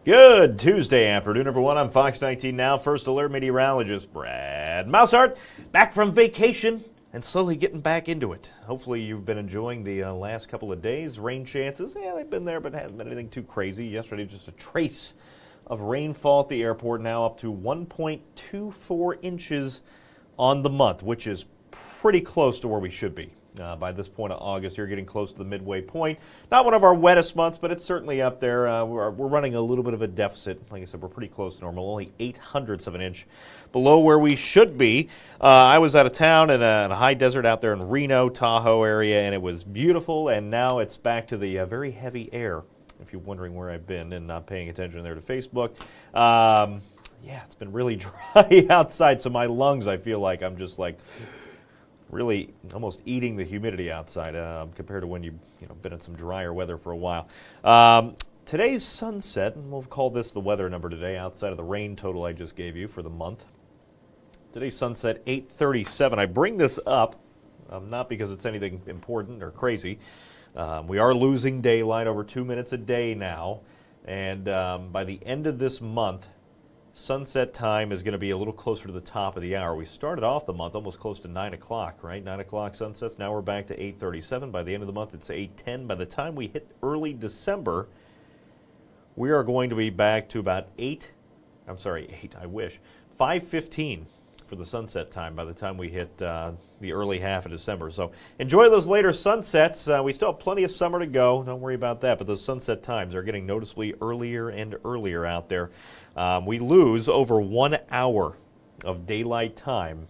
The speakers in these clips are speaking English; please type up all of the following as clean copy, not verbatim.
Good Tuesday afternoon, everyone. I'm Fox 19 Now First Alert Meteorologist Brad Maushart, back from vacation and slowly getting back into it. Hopefully you've been enjoying the last couple of days. Rain chances, they've been there, but hasn't been anything too crazy. Yesterday, just a trace of rainfall at the airport, now up to 1.24 inches on the month, which is pretty close to where we should be. By this point of August, you're getting close to the midway point. Not one of our wettest months, but it's certainly up there. We're running a little bit of a deficit. Like I said, we're pretty close to normal, only 0.08 of an inch below where we should be. I was out of town in a high desert out there in Reno, Tahoe area, and it was beautiful, and now it's back to the very heavy air, if you're wondering where I've been and not paying attention there to Facebook. Yeah, it's been really dry outside, so my lungs, I feel like I'm just like really almost eating the humidity outside compared to when you've been in some drier weather for a while. Today's sunset, and we'll call this the weather number today outside of the rain total I just gave you for the month. Today's sunset, 8:37. I bring this up not because it's anything important or crazy. We are losing daylight over 2 minutes a day now, and by the end of this month, sunset time is going to be a little closer to the top of the hour. We started off the month almost close to 9 o'clock, right? 9 o'clock sunsets. Now we're back to 8:37. By the end of the month, it's 8:10. By the time we hit early December, we are going to be back to about 5:15 for the sunset time by the time we hit the early half of December. So enjoy those later sunsets. We still have plenty of summer to go. Don't worry about that. But those sunset times are getting noticeably earlier and earlier out there. We lose over 1 hour of daylight time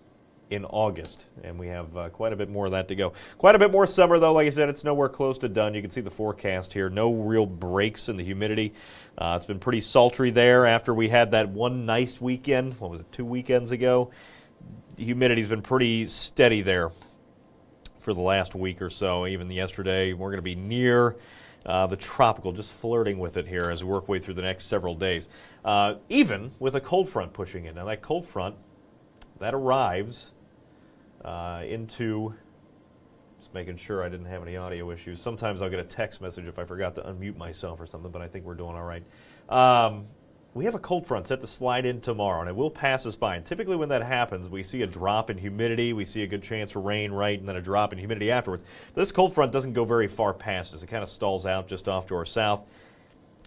in August, and we have quite a bit more of that to go. Quite a bit more summer, though. Like I said, it's nowhere close to done. You can see the forecast here. No real breaks in the humidity. It's been pretty sultry there after we had that one nice weekend. What was it, 2 weekends ago? The humidity's been pretty steady there for the last week or so. Even yesterday, we're going to be near the tropical, just flirting with it here as we work way through the next several days. Even with a cold front pushing in. Now that cold front, that arrives into, just making sure I didn't have any audio issues. Sometimes I'll get a text message if I forgot to unmute myself or something, but I think we're doing all right. We have a cold front set to slide in tomorrow, and it will pass us by. And typically when that happens, we see a drop in humidity, we see a good chance for rain, right, and then a drop in humidity afterwards. But this cold front doesn't go very far past us. It kind of stalls out just off to our south.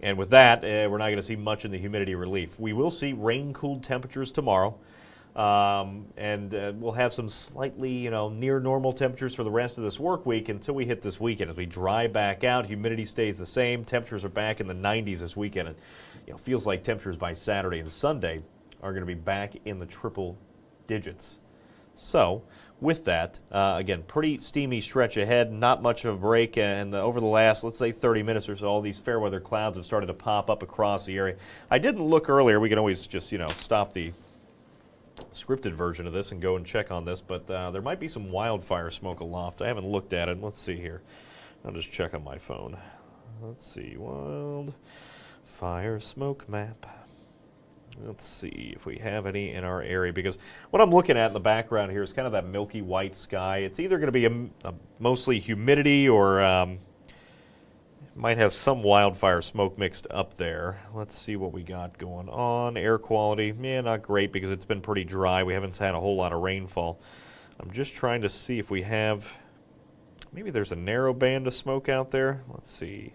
And with that, we're not going to see much in the humidity relief. We will see rain-cooled temperatures tomorrow, and we'll have some slightly, near normal temperatures for the rest of this work week until we hit this weekend. As we dry back out, humidity stays the same. Temperatures are back in the 90s this weekend. And, feels like temperatures by Saturday and Sunday are going to be back in the triple digits. So, with that, again, pretty steamy stretch ahead, not much of a break, and over the last, let's say, 30 minutes or so, all these fair weather clouds have started to pop up across the area. I didn't look earlier. We can always just, stop the scripted version of this and go and check on this, but there might be some wildfire smoke aloft. I haven't looked at it. Let's see here. I'll just check on my phone. Let's see, wildfire smoke map. Let's see if we have any in our area, because what I'm looking at in the background here is kind of that milky white sky. It's either going to be a mostly humidity or might have some wildfire smoke mixed up there. Let's see what we got going on. Air quality, not great because it's been pretty dry. We haven't had a whole lot of rainfall. I'm just trying to see if we have, maybe there's a narrow band of smoke out there. Let's see.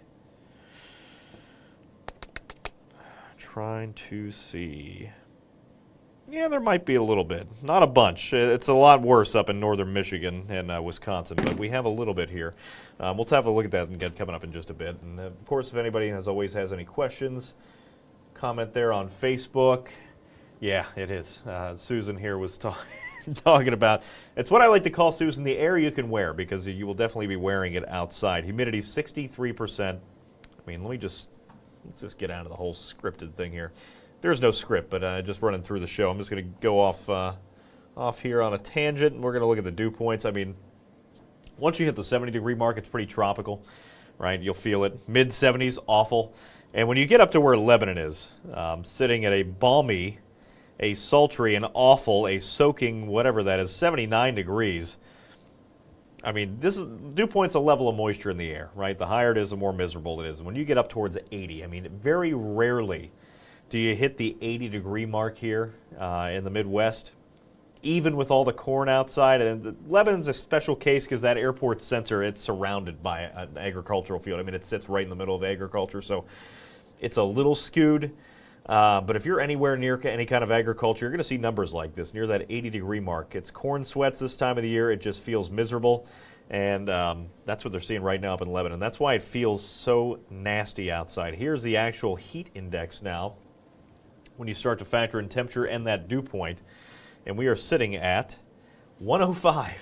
Trying to see. Yeah, there might be a little bit. Not a bunch. It's a lot worse up in northern Michigan and Wisconsin, but we have a little bit here. We'll have a look at that again coming up in just a bit. And, of course, if anybody, as always, has any questions, comment there on Facebook. Yeah, it is. Susan here was talking about, it's what I like to call, Susan, the air you can wear, because you will definitely be wearing it outside. Humidity 63%. Let's just get out of the whole scripted thing here. There's no script, but just running through the show. I'm just going to go off here on a tangent, and we're going to look at the dew points. Once you hit the 70-degree mark, it's pretty tropical, right? You'll feel it. Mid-70s, awful. And when you get up to where Lebanon is, sitting at a balmy, a sultry, an awful, a soaking, whatever that is, 79 degrees, I mean, dew point's a level of moisture in the air, right? The higher it is, the more miserable it is. And when you get up towards 80, I mean, very rarely do you hit the 80-degree mark here in the Midwest, even with all the corn outside. And Lebanon's a special case because that airport center, it's surrounded by an agricultural field. I mean, it sits right in the middle of agriculture, so it's a little skewed. But if you're anywhere near any kind of agriculture, you're going to see numbers like this, near that 80-degree mark. It's corn sweats this time of the year. It just feels miserable, and that's what they're seeing right now up in Lebanon. That's why it feels so nasty outside. Here's the actual heat index now when you start to factor in temperature and that dew point, and we are sitting at 105,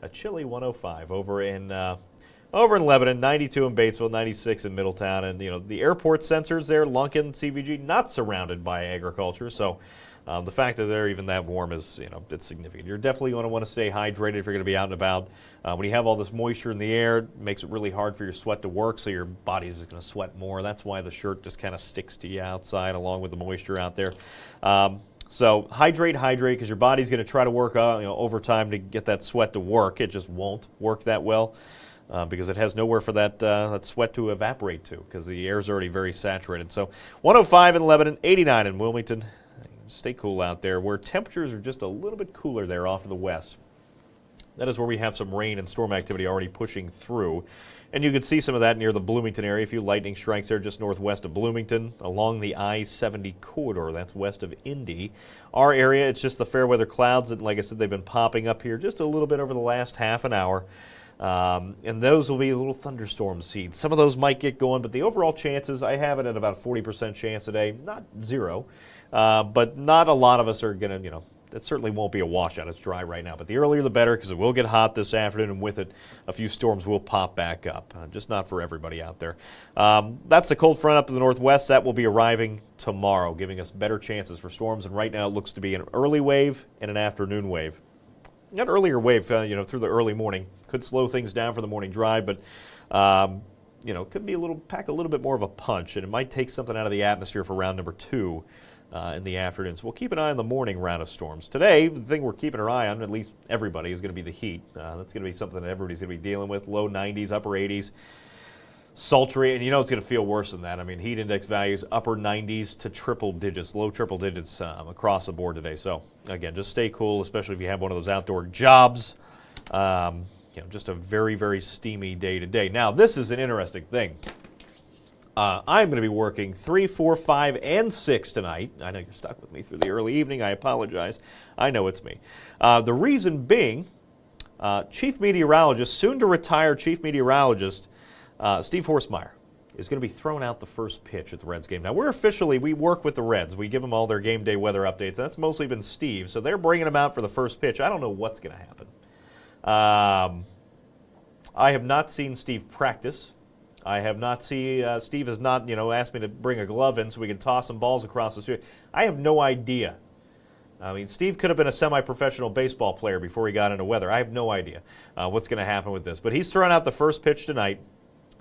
a chilly 105 over in Lebanon, 92 in Batesville, 96 in Middletown, and the airport sensors there, Lunken, CVG, not surrounded by agriculture, so the fact that they're even that warm is, it's significant. You're definitely going to want to stay hydrated if you're going to be out and about. When you have all this moisture in the air, it makes it really hard for your sweat to work, so your body is going to sweat more. That's why the shirt just kind of sticks to you outside along with the moisture out there. So hydrate, because your body's going to try to work overtime to get that sweat to work. It just won't work that well. Because it has nowhere for that sweat to evaporate to, because the air is already very saturated. So 105 in Lebanon, 89 in Wilmington. Stay cool out there, where temperatures are just a little bit cooler there off to the west. That is where we have some rain and storm activity already pushing through. And you can see some of that near the Bloomington area. A few lightning strikes there just northwest of Bloomington along the I-70 corridor. That's west of Indy. Our area, it's just the fair weather clouds that, like I said, they've been popping up here just a little bit over the last half an hour. And those will be little thunderstorm seeds. Some of those might get going, but the overall chances, I have it at about 40% chance today. Not zero, but not a lot of us are going to, it certainly won't be a washout. It's dry right now, but the earlier the better, because it will get hot this afternoon, and with it, a few storms will pop back up. Just not for everybody out there. That's the cold front up to the northwest. That will be arriving tomorrow, giving us better chances for storms, and right now it looks to be an early wave and an afternoon wave. That earlier wave, through the early morning could slow things down for the morning drive, but could be pack a little bit more of a punch, and it might take something out of the atmosphere for round number 2 in the afternoon. So we'll keep an eye on the morning round of storms. Today, the thing we're keeping our eye on, at least everybody, is going to be the heat. That's going to be something that everybody's going to be dealing with. Low 90s, upper 80s. Sultry, and it's going to feel worse than that. I mean, heat index values upper 90s to triple digits, low triple digits across the board today. So, again, just stay cool, especially if you have one of those outdoor jobs. Just a very, very steamy day today. Now, this is an interesting thing. I'm going to be working 3, 4, 5, and 6 tonight. I know you're stuck with me through the early evening. I apologize. I know it's me. The reason being, Chief Meteorologist, soon to retire Chief Meteorologist, Steve Horstmeyer, is going to be throwing out the first pitch at the Reds game. Now, we work with the Reds. We give them all their game day weather updates. That's mostly been Steve, so they're bringing him out for the first pitch. I don't know what's going to happen. I have not seen Steve practice. I have not seen, Steve has not, asked me to bring a glove in so we can toss some balls across the street. I have no idea. I mean, Steve could have been a semi-professional baseball player before he got into weather. I have no idea what's going to happen with this. But he's throwing out the first pitch tonight.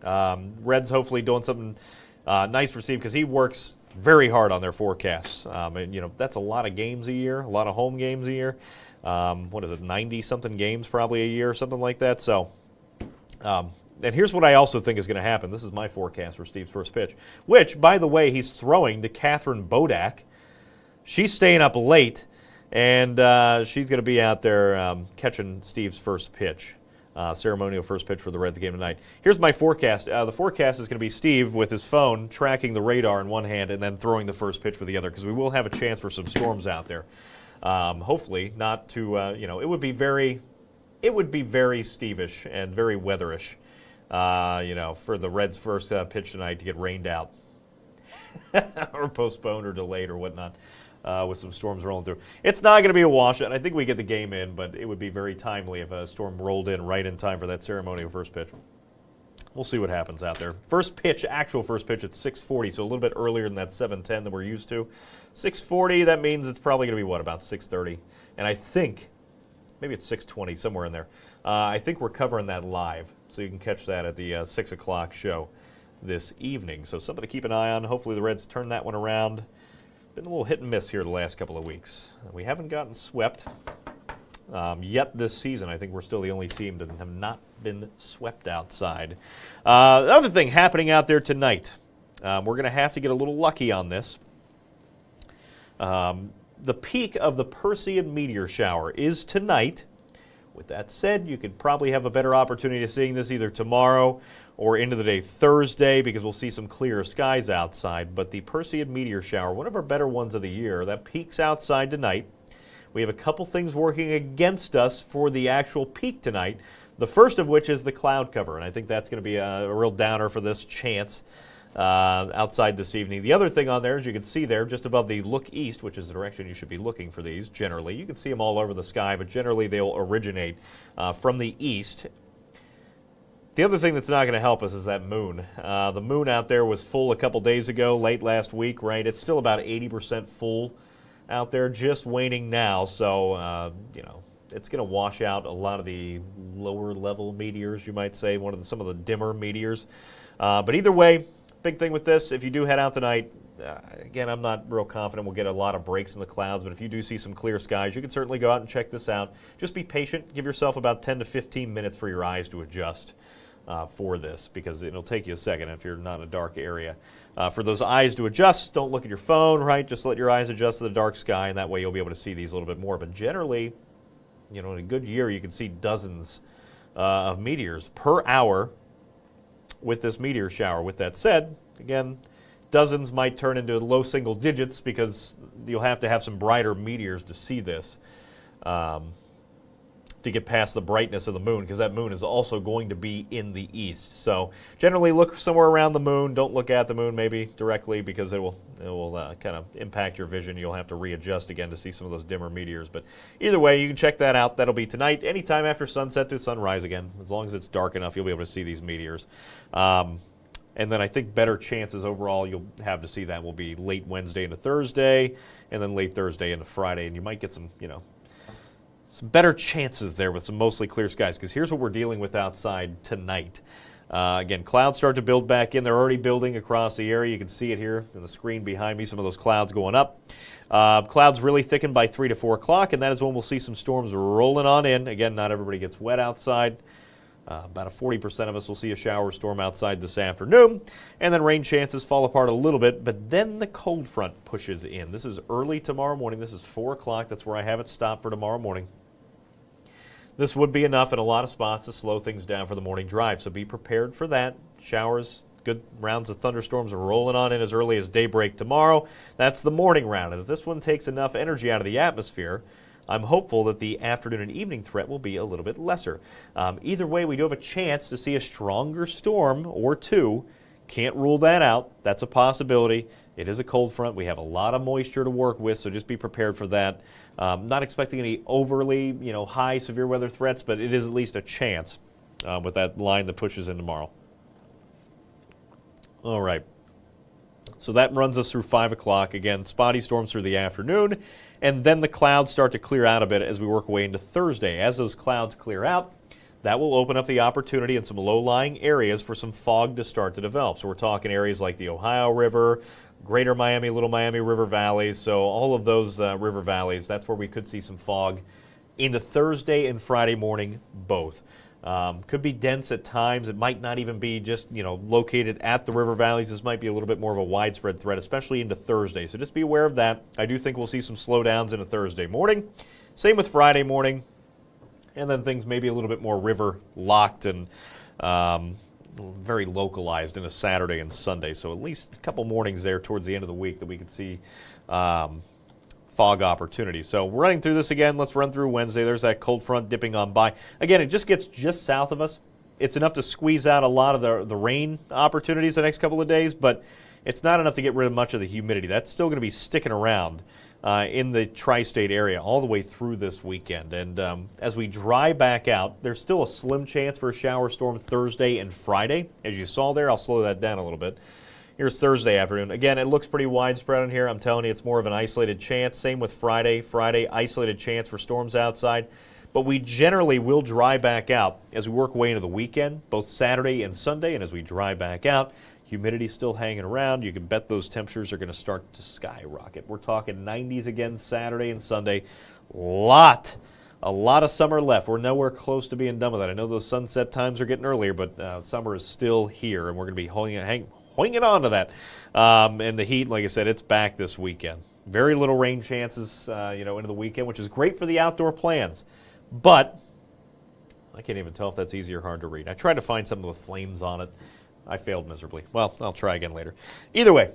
Reds hopefully doing something nice for Steve, because he works very hard on their forecasts. And that's a lot of games a year, a lot of home games a year. 90-something games probably a year, something like that. So, and here's what I also think is going to happen. This is my forecast for Steve's first pitch, which, by the way, he's throwing to Catherine Bodak. She's staying up late, and she's going to be out there catching Steve's first pitch. Ceremonial first pitch for the Reds game tonight. Here's my forecast. The forecast is going to be Steve with his phone tracking the radar in one hand and then throwing the first pitch with the other, because we will have a chance for some storms out there. Hopefully not to, it would be very Steve-ish and very weatherish, for the Reds' first pitch tonight to get rained out or postponed or delayed or whatnot. With some storms rolling through. It's not going to be a washout. I think we get the game in, but it would be very timely if a storm rolled in right in time for that ceremonial first pitch. We'll see what happens out there. Actual first pitch at 6:40, so a little bit earlier than that 7:10 that we're used to. 6:40, that means it's probably going to be, about 6:30? And I think, maybe it's 6:20, somewhere in there. I think we're covering that live, so you can catch that at the 6 o'clock show this evening. So something to keep an eye on. Hopefully the Reds turn that one around. Been a little hit and miss here the last couple of weeks. We haven't gotten swept. yet this season. I think we're still the only team that have not been swept outside. The other thing happening out there tonight, we're going to have to get a little lucky on this. The peak of the Perseid meteor shower is tonight. With that said, you could probably have a better opportunity of seeing this either tomorrow or into the day Thursday, because we'll see some clearer skies outside. But the Perseid meteor shower, one of our better ones of the year, that peaks outside tonight. We have a couple things working against us for the actual peak tonight, the first of which is the cloud cover, and I think that's going to be a real downer for this chance outside this evening. The other thing on there, as you can see there, just above the look east, which is the direction you should be looking for these generally. You can see them all over the sky, but generally they'll originate from the east. The other thing that's not going to help us is that moon. The moon out there was full a couple days ago, late last week, right? It's still about 80% full out there, just waning now, so, it's going to wash out a lot of the lower level meteors, you might say, some of the dimmer meteors. But either way, big thing with this, if you do head out tonight, again, I'm not real confident we'll get a lot of breaks in the clouds, but if you do see some clear skies, you can certainly go out and check this out. Just be patient. Give yourself about 10 to 15 minutes for your eyes to adjust for this, because it'll take you a second if you're not in a dark area. For those eyes to adjust, don't look at your phone, right? Just let your eyes adjust to the dark sky, and that way you'll be able to see these a little bit more. But generally, in a good year, you can see dozens of meteors per hour with this meteor shower. With that said, again, dozens might turn into low single digits, because you'll have to have some brighter meteors to see this, to get past the brightness of the moon, because that moon is also going to be in the east. So generally look somewhere around the moon. Don't look at the moon maybe directly, because it will kind of impact your vision. You'll have to readjust again to see some of those dimmer meteors. But either way, you can check that out. That'll be tonight, anytime after sunset to sunrise again. As long as it's dark enough, you'll be able to see these meteors. And then I think better chances overall you'll have to see that will be late Wednesday into Thursday, and then late Thursday into Friday. And you might get some better chances there with some mostly clear skies, because here's what we're dealing with outside tonight. Again, clouds start to build back in. They're already building across the area. You can see it here in the screen behind me, some of those clouds going up. Clouds really thicken by 3 to 4 o'clock, and that is when we'll see some storms rolling on in. Again, not everybody gets wet outside. About 40% of us will see a shower storm outside this afternoon, and then rain chances fall apart a little bit, but then the cold front pushes in. This is early tomorrow morning. This is 4 o'clock. That's where I have it stopped for tomorrow morning. This would be enough in a lot of spots to slow things down for the morning drive, so be prepared for that. Showers, good rounds of thunderstorms are rolling on in as early as daybreak tomorrow. That's the morning round, and if this one takes enough energy out of the atmosphere, I'm hopeful that the afternoon and evening threat will be a little bit lesser. Either way, we do have a chance to see a stronger storm or two. Can't rule that out. That's a possibility. It is a cold front. We have a lot of moisture to work with, so just be prepared for that. Not expecting any overly, high severe weather threats, but it is at least a chance with that line that pushes in tomorrow. All right. So that runs us through 5 o'clock. Again, spotty storms through the afternoon, and then the clouds start to clear out a bit as we work away into Thursday. As those clouds clear out, that will open up the opportunity in some low-lying areas for some fog to start to develop. So we're talking areas like the Ohio River, Greater Miami, Little Miami River valleys. So all of those river valleys, that's where we could see some fog into Thursday and Friday morning both. Could be dense at times. It might not even be just, located at the river valleys. This might be a little bit more of a widespread threat, especially into Thursday. So just be aware of that. I do think we'll see some slowdowns into Thursday morning. Same with Friday morning. And then things maybe a little bit more river locked and very localized into Saturday and Sunday. So at least a couple mornings there towards the end of the week that we could see fog opportunities. So we're running through this again. Let's run through Wednesday. There's that cold front dipping on by. Again, it just gets just south of us. It's enough to squeeze out a lot of the rain opportunities the next couple of days, but it's not enough to get rid of much of the humidity. That's still going to be sticking around in the tri-state area all the way through this weekend. And as we dry back out, there's still a slim chance for a shower storm Thursday and Friday. As you saw there, I'll slow that down a little bit. Here's Thursday afternoon. Again, it looks pretty widespread on here. I'm telling you, it's more of an isolated chance. Same with Friday. Friday, isolated chance for storms outside. But we generally will dry back out as we work away into the weekend, both Saturday and Sunday. And as we dry back out, humidity's still hanging around. You can bet those temperatures are going to start to skyrocket. We're talking 90s again Saturday and Sunday. Lot a lot of summer left. We're nowhere close to being done with it. I know those sunset times are getting earlier, but summer is still here, and we're going to be hanging on to that. And the heat, like I said, it's back this weekend. Very little rain chances, into the weekend, which is great for the outdoor plans. But I can't even tell if that's easy or hard to read. I tried to find something with flames on it. I failed miserably. Well, I'll try again later. Either way,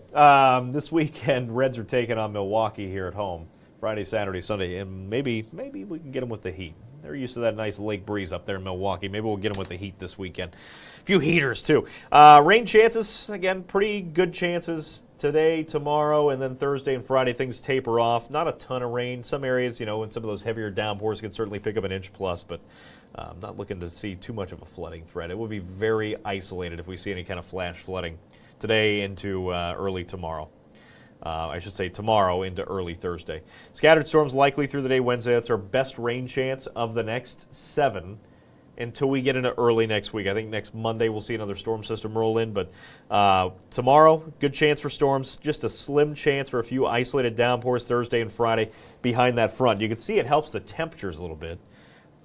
this weekend, Reds are taking on Milwaukee here at home. Friday, Saturday, Sunday, and maybe we can get them with the heat. They're used to that nice lake breeze up there in Milwaukee. Maybe we'll get them with the heat this weekend. A few heaters, too. Rain chances, again, pretty good chances today, tomorrow, and then Thursday and Friday, things taper off. Not a ton of rain. Some areas, in some of those heavier downpours can certainly pick up an inch plus, but I'm not looking to see too much of a flooding threat. It would be very isolated if we see any kind of flash flooding today into early tomorrow. I should say tomorrow into early Thursday. Scattered storms likely through the day Wednesday. That's our best rain chance of the next 7 until we get into early next week. I think next Monday we'll see another storm system roll in, but tomorrow, good chance for storms. Just a slim chance for a few isolated downpours Thursday and Friday behind that front. You can see it helps the temperatures a little bit,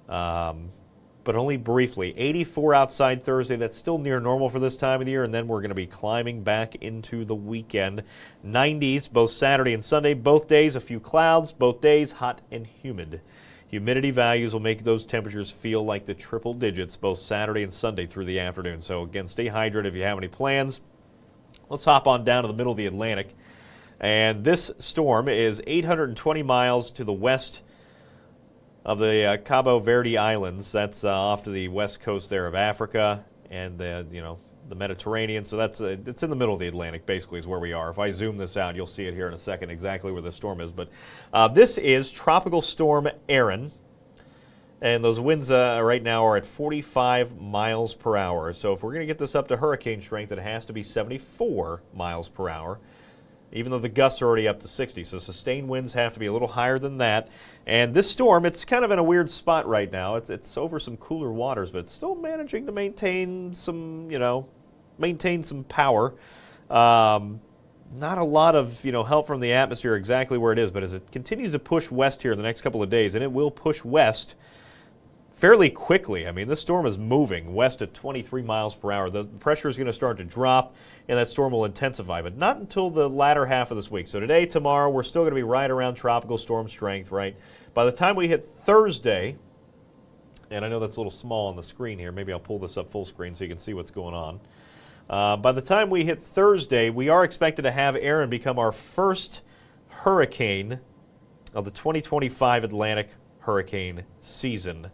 but only briefly. 84 outside Thursday. That's still near normal for this time of the year, and then we're going to be climbing back into the weekend. 90s both Saturday and Sunday. Both days, a few clouds. Both days, hot and humid. Humidity values will make those temperatures feel like the triple digits both Saturday and Sunday through the afternoon. So, again, stay hydrated if you have any plans. Let's hop on down to the middle of the Atlantic. And this storm is 820 miles to the west of the Cabo Verde Islands. That's off to the west coast there of Africa and the Mediterranean. So that's it's in the middle of the Atlantic, basically, is where we are. If I zoom this out, you'll see it here in a second exactly where the storm is. But this is Tropical Storm Aaron, and those winds right now are at 45 miles per hour. So if we're going to get this up to hurricane strength, it has to be 74 miles per hour, even though the gusts are already up to 60. So sustained winds have to be a little higher than that. And this storm, it's kind of in a weird spot right now. It's over some cooler waters, but it's still managing to maintain some, power. Not a lot of, help from the atmosphere exactly where it is, but as it continues to push west here in the next couple of days, and it will push west fairly quickly. I mean, this storm is moving west at 23 miles per hour. The pressure is going to start to drop, and that storm will intensify, but not until the latter half of this week. So today, tomorrow, we're still going to be right around tropical storm strength, right? By the time we hit Thursday, and I know that's a little small on the screen here. Maybe I'll pull this up full screen so you can see what's going on. By the time we hit Thursday, we are expected to have Aaron become our first hurricane of the 2025 Atlantic hurricane season.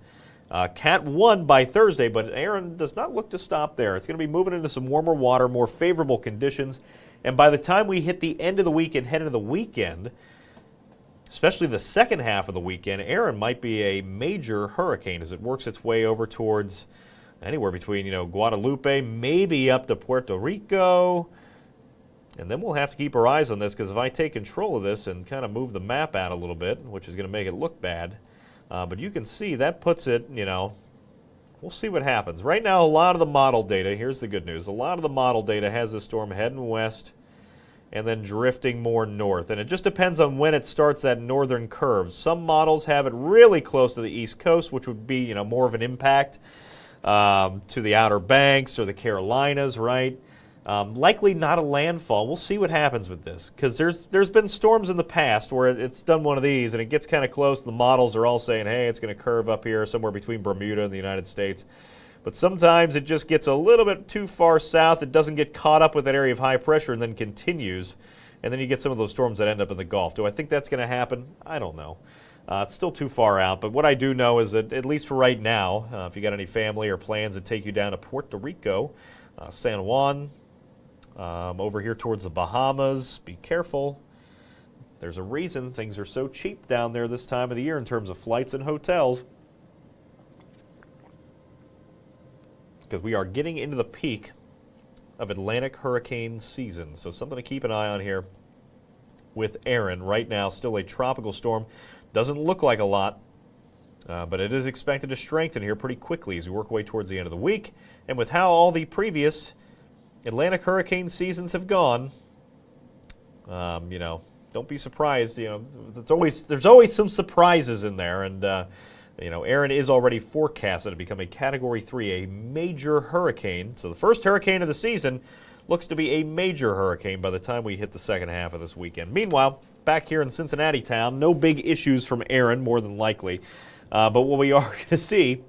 Cat 1 by Thursday, but Aaron does not look to stop there. It's going to be moving into some warmer water, more favorable conditions, and by the time we hit the end of the week and head into the weekend, especially the second half of the weekend, Aaron might be a major hurricane as it works its way over towards anywhere between, Guadalupe, maybe up to Puerto Rico, and then we'll have to keep our eyes on this because if I take control of this and kind of move the map out a little bit, which is going to make it look bad, but you can see that puts it, we'll see what happens. Right now, a lot of the model data, here's the good news, a lot of the model data has this storm heading west and then drifting more north. And it just depends on when it starts that northern curve. Some models have it really close to the east coast, which would be, more of an impact to the Outer Banks or the Carolinas, right? Likely not a landfall. We'll see what happens with this because there's been storms in the past where it's done one of these and it gets kind of close. The models are all saying, hey, it's going to curve up here somewhere between Bermuda and the United States. But sometimes it just gets a little bit too far south. It doesn't get caught up with that area of high pressure and then continues. And then you get some of those storms that end up in the Gulf. Do I think that's going to happen? I don't know. It's still too far out. But what I do know is that, at least for right now, if you got any family or plans that take you down to Puerto Rico, San Juan, over here towards the Bahamas, be careful. There's a reason things are so cheap down there this time of the year in terms of flights and hotels. Because we are getting into the peak of Atlantic hurricane season. So something to keep an eye on here with Aaron. Right now, still a tropical storm. Doesn't look like a lot, but it is expected to strengthen here pretty quickly as we work our way towards the end of the week. And with how all the previous Atlantic hurricane seasons have gone, don't be surprised. There's always some surprises in there, and Aaron is already forecasted to become a Category 3, a major hurricane. So the first hurricane of the season looks to be a major hurricane by the time we hit the second half of this weekend. Meanwhile, back here in Cincinnati town, no big issues from Aaron, more than likely. But what we are going to see,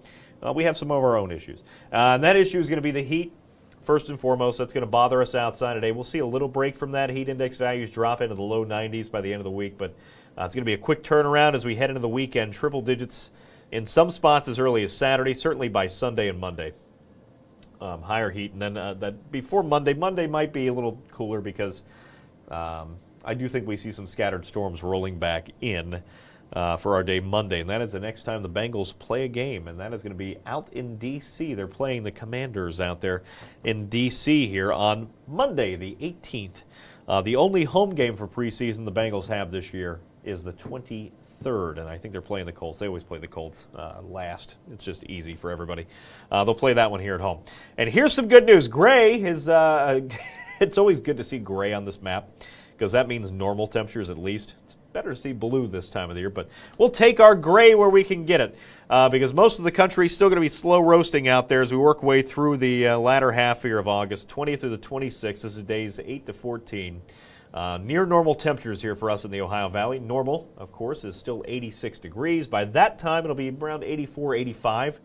we have some of our own issues. And that issue is going to be the heat. First and foremost, that's going to bother us outside today. We'll see a little break from that. Heat index values drop into the low 90s by the end of the week, but it's going to be a quick turnaround as we head into the weekend. Triple digits in some spots as early as Saturday, certainly by Sunday and Monday. Higher heat, and then that before Monday. Monday might be a little cooler because I do think we see some scattered storms rolling back in for our day Monday, and that is the next time the Bengals play a game, and that is going to be out in D.C. They're playing the Commanders out there in D.C. here on Monday, the 18th. The only home game for preseason the Bengals have this year is the 23rd, and I think they're playing the Colts. They always play the Colts last. It's just easy for everybody. They'll play that one here at home. And here's some good news. Gray is, it's always good to see gray on this map because that means normal temperatures at least. It's better to see blue this time of the year, but we'll take our gray where we can get it because most of the country is still going to be slow roasting out there as we work way through the latter half here of August, 20th through the 26th. This is days 8 to 14. Near normal temperatures here for us in the Ohio Valley. Normal, of course, is still 86 degrees. By that time, it'll be around 84, 85.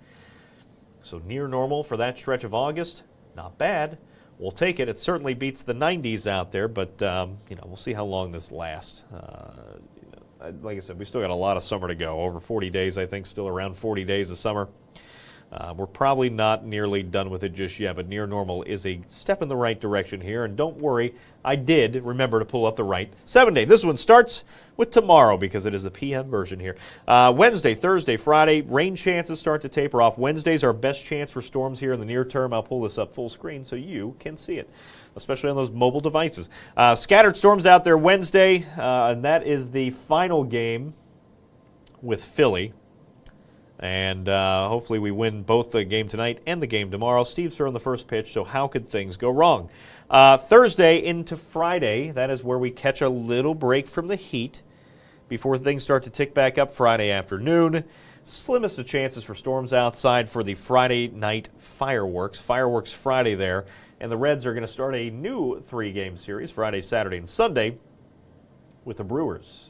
So near normal for that stretch of August. Not bad. We'll take it. It certainly beats the 90s out there, but we'll see how long this lasts. Like I said, we still got a lot of summer to go. Over 40 days, I think, still around 40 days of summer. We're probably not nearly done with it just yet, but near normal is a step in the right direction here. And don't worry, I did remember to pull up the right 7-day. This one starts with tomorrow because it is the PM version here. Wednesday, Thursday, Friday, rain chances start to taper off. Wednesday's our best chance for storms here in the near term. I'll pull this up full screen so you can see it, especially on those mobile devices. Scattered storms out there Wednesday, and that is the final game with Philly. And hopefully we win both the game tonight and the game tomorrow. Steve's throwing the first pitch, so how could things go wrong? Thursday into Friday, that is where we catch a little break from the heat before things start to tick back up Friday afternoon. Slimmest of chances for storms outside for the Friday night fireworks. Fireworks Friday there. And the Reds are going to start a new 3-game series, Friday, Saturday, and Sunday, with the Brewers.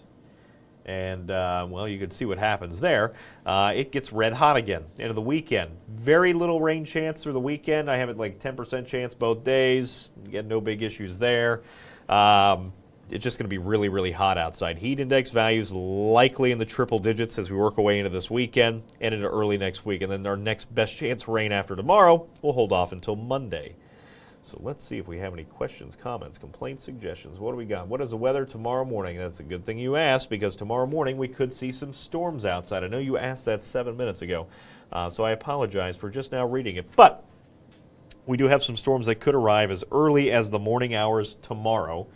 And, you can see what happens there. It gets red hot again into the weekend. Very little rain chance through the weekend. I have it like 10% chance both days. Again, no big issues there. It's just going to be really, really hot outside. Heat index values likely in the triple digits as we work away into this weekend and into early next week. And then our next best chance rain after tomorrow will hold off until Monday. So let's see if we have any questions, comments, complaints, suggestions. What do we got? What is the weather tomorrow morning? That's a good thing you asked because tomorrow morning we could see some storms outside. I know you asked that 7 minutes ago, so I apologize for just now reading it. But we do have some storms that could arrive as early as the morning hours tomorrow.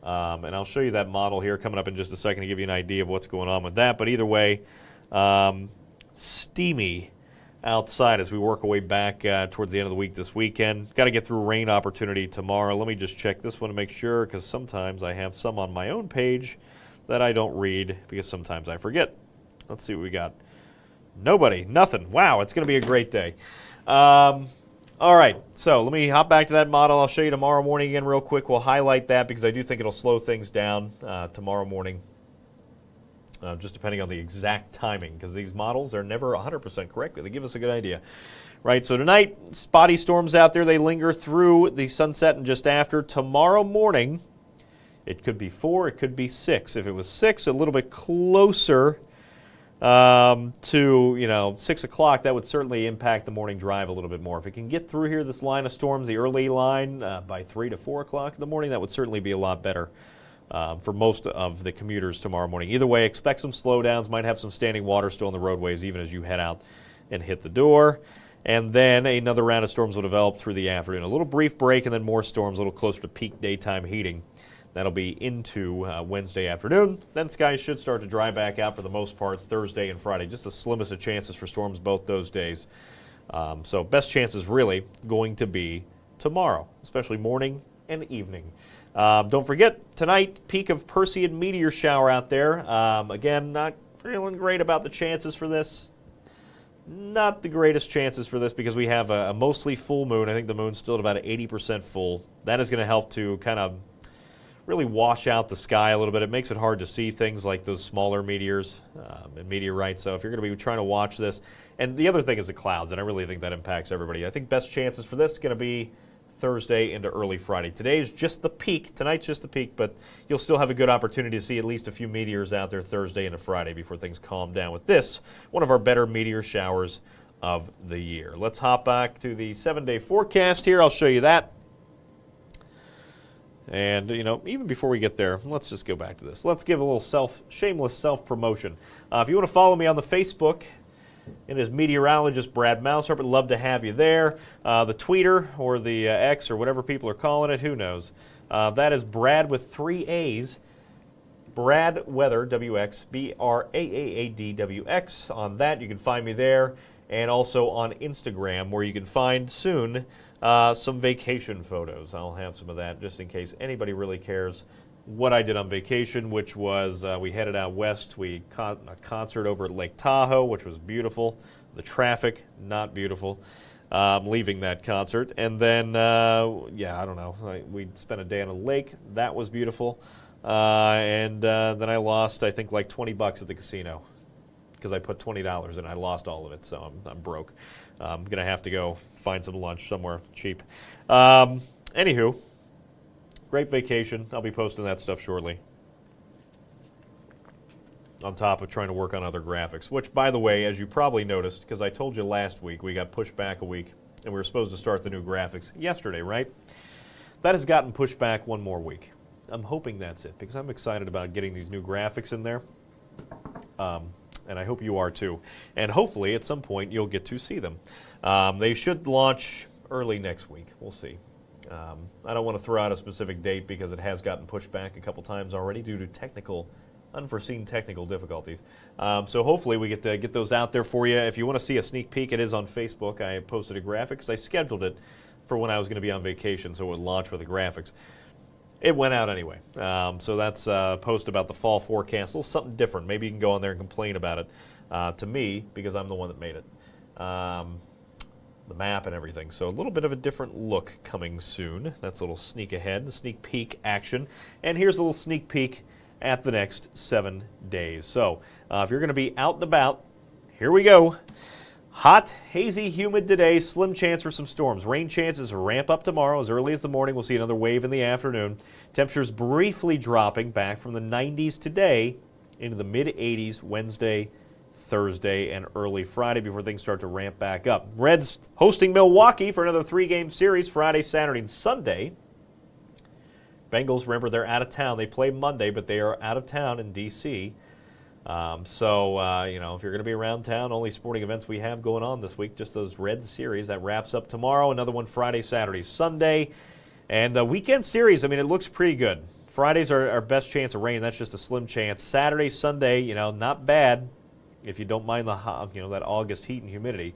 And I'll show you that model here coming up in just a second to give you an idea of what's going on with that. But either way, steamy outside as we work our way back towards the end of the week this weekend. Got to get through rain opportunity tomorrow. Let me just check this one to make sure because sometimes I have some on my own page that I don't read because sometimes I forget. Let's see what we got. Nobody. Nothing. Wow, it's going to be a great day. All right, so let me hop back to that model. I'll show you tomorrow morning again real quick. We'll highlight that because I do think it'll slow things down tomorrow morning. Just depending on the exact timing, because these models are never 100% correct, but they give us a good idea. Right, so tonight, spotty storms out there. They linger through the sunset and just after. Tomorrow morning, it could be 4, it could be 6. If it was 6, a little bit closer to 6 o'clock, that would certainly impact the morning drive a little bit more. If it can get through here, this line of storms, the early line, by 3 to 4 o'clock in the morning, that would certainly be a lot better. For most of the commuters tomorrow morning. Either way, expect some slowdowns, might have some standing water still on the roadways even as you head out and hit the door. And then another round of storms will develop through the afternoon. A little brief break and then more storms a little closer to peak daytime heating. That'll be into Wednesday afternoon. Then skies should start to dry back out for the most part Thursday and Friday. Just the slimmest of chances for storms both those days. So best chances really going to be tomorrow, especially morning and evening. Don't forget, tonight, peak of Perseid meteor shower out there. Again, not feeling great about the chances for this. not the greatest chances for this because we have a mostly full moon. I think the moon's still at about 80% full. That is going to help to kind of really wash out the sky a little bit. It makes it hard to see things like those smaller meteors and meteorites. So if you're going to be trying to watch this, and the other thing is the clouds, and I really think that impacts everybody. I think best chances for this is going to be Thursday into early Friday. Today is just the peak. Tonight's just the peak, but you'll still have a good opportunity to see at least a few meteors out there Thursday into Friday before things calm down with this, one of our better meteor showers of the year. Let's hop back to the 7-day forecast here. I'll show you that. And, you know, even before we get there, let's just go back to this. Let's give a little shameless self-promotion. If you want to follow me on the Facebook, it is Meteorologist Brad Maushart. Would love to have you there. The Tweeter or the X or whatever people are calling it, who knows. That is Brad with 3 A's. Brad Weather, WX, BRAAADWX. On that, you can find me there. And also on Instagram, where you can find soon some vacation photos. I'll have some of that just in case anybody really cares what I did on vacation, which was we headed out west. We caught a concert over at Lake Tahoe, which was beautiful. The traffic, not beautiful. Leaving that concert. And then, yeah, I don't know. We spent a day on a lake. That was beautiful. And then I lost, I think, like $20 at the casino because I put $20 and I lost all of it. So I'm broke. I'm going to have to go find some lunch somewhere cheap. Anywho. Great vacation. I'll be posting that stuff shortly. On top of trying to work on other graphics, which, by the way, as you probably noticed, because I told you last week, we got pushed back a week, and we were supposed to start the new graphics yesterday, right? That has gotten pushed back one more week. I'm hoping that's it, because I'm excited about getting these new graphics in there. And I hope you are too. And hopefully, at some point, you'll get to see them. They should launch early next week. We'll see. I don't want to throw out a specific date because it has gotten pushed back a couple times already due to unforeseen technical difficulties. So hopefully we get to get those out there for you. If you want to see a sneak peek, it is on Facebook. I posted a graphic because I scheduled it for when I was going to be on vacation, so it would launch with the graphics. It went out anyway. So that's a post about the fall forecast. A little something different. Maybe you can go on there and complain about it to me because I'm the one that made it. The map and everything. So a little bit of a different look coming soon. That's a little sneak ahead, sneak peek action. And here's a little sneak peek at the next 7 days. So if you're going to be out and about, here we go. Hot, hazy, humid today, slim chance for some storms. Rain chances ramp up tomorrow as early as the morning. We'll see another wave in the afternoon. Temperatures briefly dropping back from the 90s today into the mid-80s Wednesday, Thursday, and early Friday before things start to ramp back up. Reds hosting Milwaukee for another 3-game series Friday, Saturday, and Sunday. Bengals, remember, they're out of town. They play Monday, but they are out of town in D.C. So, you know, if you're going to be around town, only sporting events we have going on this week, just those Reds series. That wraps up tomorrow. Another one Friday, Saturday, Sunday. And the weekend series, I mean, it looks pretty good. Friday's our best chance of rain. That's just a slim chance. Saturday, Sunday, you know, not bad. If you don't mind the that August heat and humidity.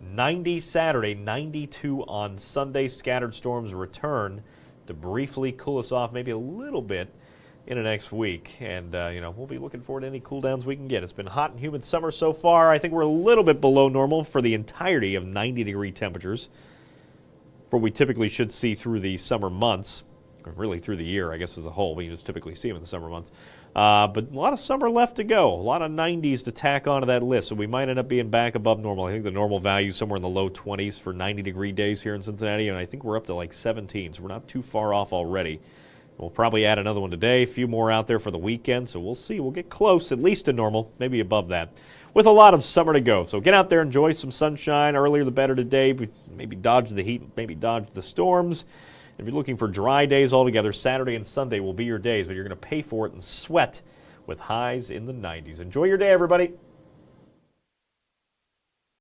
90 Saturday, 92 on Sunday. Scattered storms return to briefly cool us off maybe a little bit in the next week. And, we'll be looking forward to any cool downs we can get. It's been hot and humid summer so far. I think we're a little bit below normal for the entirety of 90-degree temperatures for what we typically should see through the summer months, or really through the year, I guess, as a whole. We just typically see them in the summer months. But a lot of summer left to go. A lot of 90s to tack onto that list. So we might end up being back above normal. I think the normal value is somewhere in the low 20s for 90-degree days here in Cincinnati. And I think we're up to like 17. So we're not too far off already. We'll probably add another one today. A few more out there for the weekend. So we'll see. We'll get close, at least to normal, maybe above that, with a lot of summer to go. So get out there, enjoy some sunshine. Earlier the better today. Maybe dodge the heat, maybe dodge the storms. If you're looking for dry days altogether, Saturday and Sunday will be your days, but you're going to pay for it and sweat with highs in the 90s. Enjoy your day, everybody.